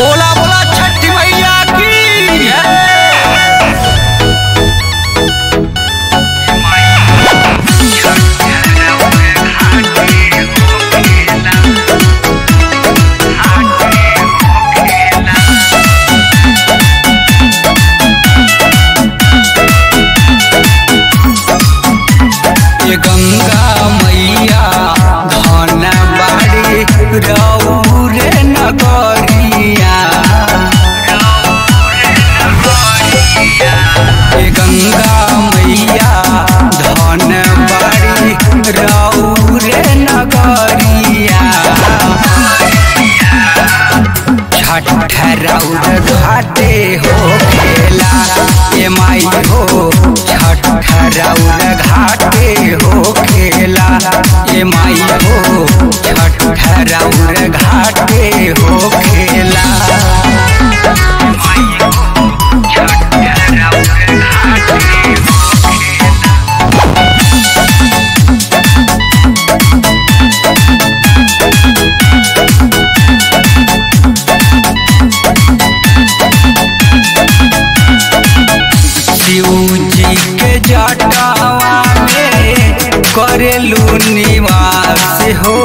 बोला बोला छठी मैया की ये गंगा मैया धन बाड़ी रौरे नगरिया। ये गंगा मैया धन बाड़ी रौरे नगरिया। छठ रौर घाटे हो खेला ये माई हो, छठ रौर घाटे हो खेला ये माई हो, छठ रौर घाटे हो खेला। शिव जी के जटावा में करेलू निवास हो,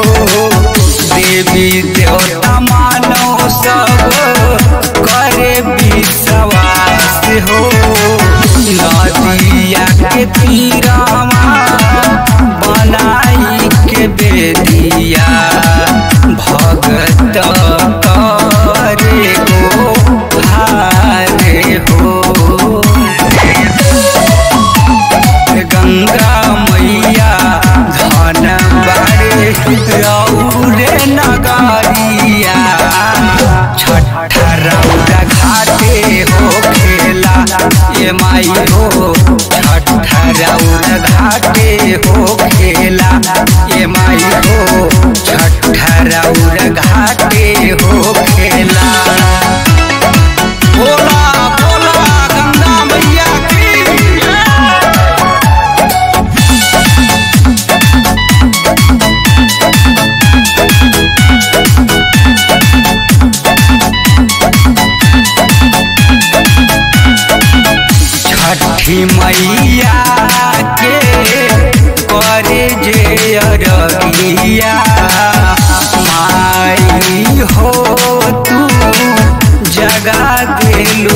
देवी देवता मानव सब करे विश्वास हो। नदिया के तीरावा बनाई के बेदिया भगत करे गो हारे हो। गंगा मैया धन बाड़े रौरे नगरिया। छठ रौर घाटे हो खेला ये माई हो, छठ रौर घाटे हो खेला ये माई हो, छठ रौर घाटे हो खेला। बोला बोला गंगा मैया की छठी मैया के करे जे अरगिया। माई हो तू जगा देलू